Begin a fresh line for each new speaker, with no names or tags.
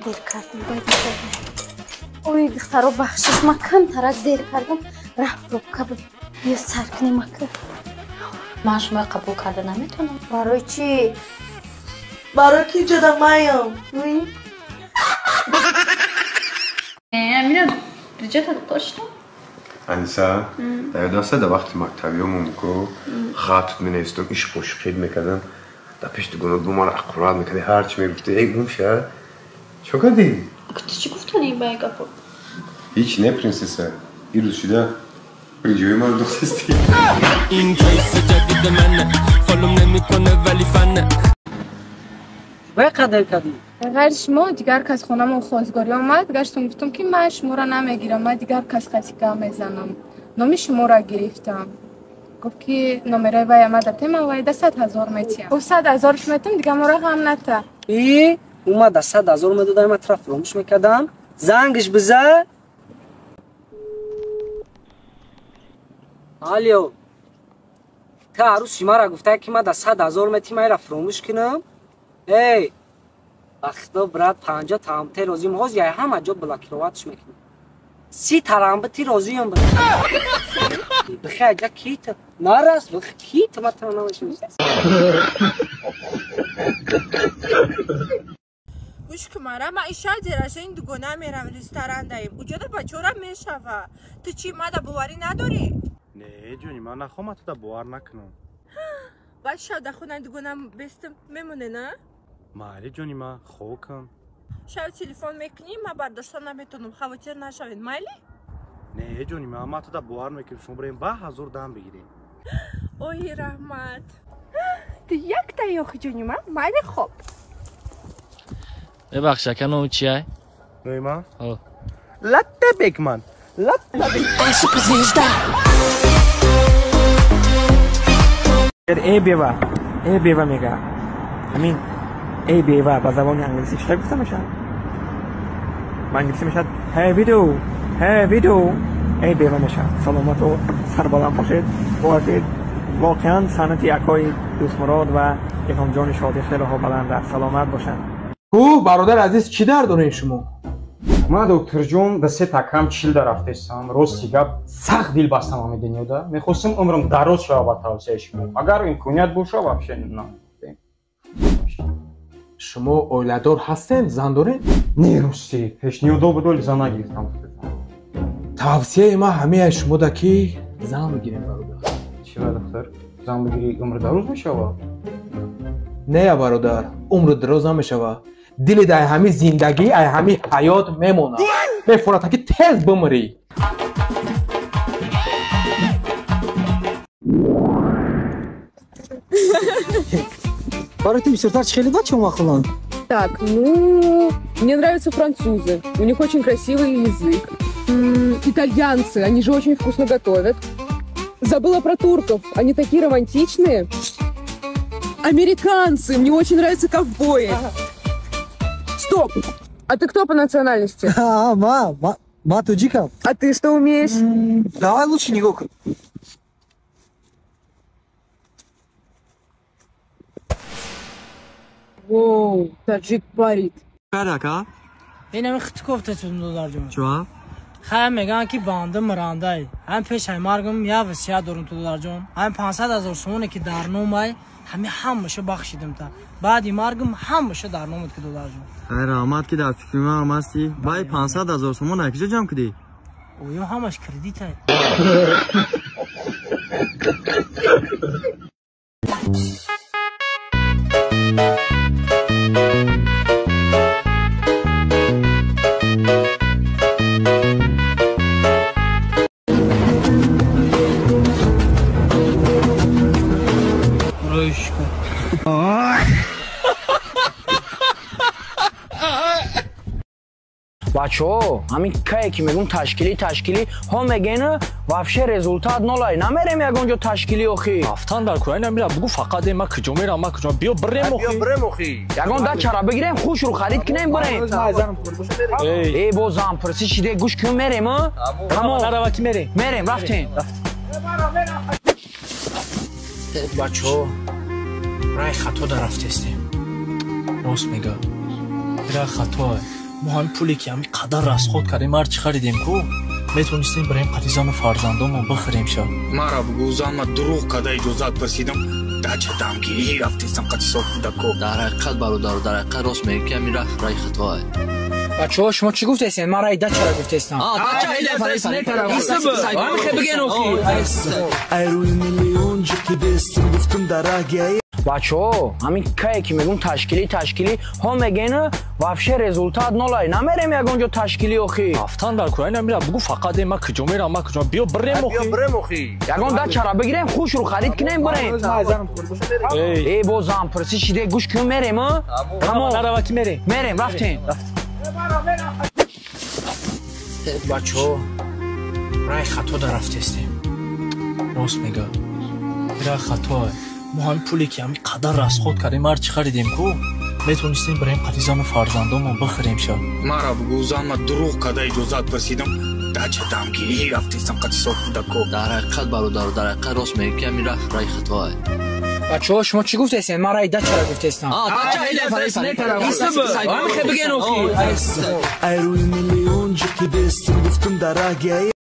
دیر کردم باید اوی دخترو بخشش ما کم ترک دیر کردم رفت روبکه بود یه سرکنی مکه
من شما قبول کرده نمیتونم.
برای چی؟
برای کی جدا مایم
امینه رجعت داشتم
انیسا یادسته در وقتی مکتبیامون کو خط می‌نوشتم ایش خوشخید میکردم در پیش دگونه دومار اقرار میکردی هرچی میگفتی ای گم شد چو کردی؟
چی گفتنی با گپو؟
هیچ نه پرنسسه این روز شده پریجوی من دوستی
این کیس جدید منه فالوم نمیکنه ولی فنه
باید قدر کردی
غیر شما دیگر کس خونم خواستگاری آمد گشتم گفتم که من شما را نمیگیرم من دیگر کس خطیکه میزنم نامی شما را گرفتم گفت که نمره وی آمده من وی 100,000 میتیم او 100,000 میتیم دیگه ما را غم نته
ای اومد 100,000 میدادم من طرف فراموش میکردم زنگش بزن آلیو تا عروس شما را گفته که من 100,000 میتیم من را فراموش کنم ای وقتا برات 50 تامته روزی مغز یا همه جا بلاکیرواتش میکنم 30 ترامبتی روزی هم بخیر اجا کیت نارست بخیر کیت ما تنامش میشه
گوش کماره ما ایشا جراشه این دوگونه میرم رستوران داریم اونجا در بچورا میشوه تو چی ما دا بواری نداری؟
نه جونی من نخوام تو دا بوار نکنم
باید شاید خونه دوگونه بستم میمونه نه؟
مالی جونی ما خوکم
شاید تلفن میکنی ما برداشتن نمیتونم خواهر نشوید مالی؟
نه جونی ما تو دا بوار میکنم شما بریم با 1000 دام بگیریم
اوی رحمت تو یک تا یاخی جونی ما مالی خوب
ببخش کنم چیه؟
نه ما؟ لطه بیک من لطه بیک ای بیوه میگه همین ای بیوه با زبان انگلیسی چطور گفته میشه؟ با انگلیسی میشه هی ویدو ای بیوه میشه سلامت و سربالان باشید باشید واقعا سنت یکای دوست مراد و یکم جان شادی خیلی ها بلنده سلامت باشن
برادر عزیز چی در دارین شما؟
ما دکتر جون به 3 تکم چیل در رفتم روز گپ سخت دل بستم همه دنیادا میخواستم عمرم دراز شه با توصیه شما اگر امکانیت باشه вообще نه
شما اولادور هستین زن دارین؟
نه راستی پیشنهاد بود زن نگرفتم
توصیه ما همه شما دا که زن بگیرین برادر
چرا دکتر زن بگیری عمر دراز میشه
نه برادر عمر دراز نمیشه دل در همه زندگی ای همه حیات میمونه میفورد که تیز بمری
برای ты бисертач خیلی бачо махлан
Так, ну, мне нравятся французы. У них очень красивый язык. Итальянцы, они же очень вкусно готовят. Забыла про турков, они такие романтичные. Американцы, мне очень нравятся ковбои. Стоп! А ты кто по национальности?
ма таджика.
А ты что умеешь?
Давай лучше не гукай.
Воу, таджик парит.
Карака?
این همه خط کوفته $10 جون.
چوا؟
خیلی میگن که بانده مرانده هم پیش مارگم یا وسیع دارن $2 جون. هم 500,000 سومونه که در نومای همشه بخشیدم تا بعد مارگم همشه در نومت که $2 جون.
خیر آمد که در فکر من آمدی بای 500,000 سومون اکیجا جمع کردی؟
اویم همش کردیت های روش کن
بچه‌ها همین کاری که میگم تشکیلی ها میگن вообще результат نولای نمیریم یگانجا تشکیلی اخی
رفتن در کورای نمیرم بگو فقط ما کجا میرم ما کجا بیا بریم اخی
یگان دا چرا بگیریم خوش رو خرید کنیم بریم ای با زن پرسی چیده گوش کن میریم ها
تمام نرو کی
میریم رفتیم
بچه‌ها رای خطا در رفتیم
راست میگه رای خطا мо ҳамин пуле ки ҳамин қадар расход кардем ҳар чӣ харидем ку метавонистем бароим қадизану фарзандонмон бихӯрем ша.
Мара бугӯ зан ма дурӯғ када иҷозат прасидам дача дамгирӣ рафтестам қади соф будако.
дар ҳақиқат бародаро дар ҳақиқат рост мегӯӣ ки ҳамин раҳ хатоае.
бачаҳо шумо чӣ гуфтесен? ман раи дачара гуфтестам.
бачаҳо ҳамин кае ки мегӯм ташкилӣ ҳо мегӯяна вообще результат нолай намерем ягонҷо ташкилӣ охӣ.
рафтан дар кӯраи намира бугӯ фақат ма куҷо мерам ма куҷо биё бирем охӣ.
ягон дачара бигирем хушрӯ харид кинем бирем. бо зан пурсӣ чиде гӯш кӯ мерем
нараваки
мерем рафтем.
бачаҳо раи хато дар рафтестем.
рост мега ра хатоае. мо ҳамин пуле ки ҳамин қадар расход кардем ҳар чӣ харидем ку метавонистем бароим қадизану фарзандонмон бихӯрем ша.
Мара бугӯ зан ма дурӯғ када иҷозат прасидам дача дамгирӣ рафтестам қади соф будако.
дар ҳақиқат бародаро дар ҳақиқат рост мегӯӣ ки ҳамин раи хатоае.
бачаҳо шумо чӣ гуфтесен? ман раи дачара гуфтестам.
бигӯ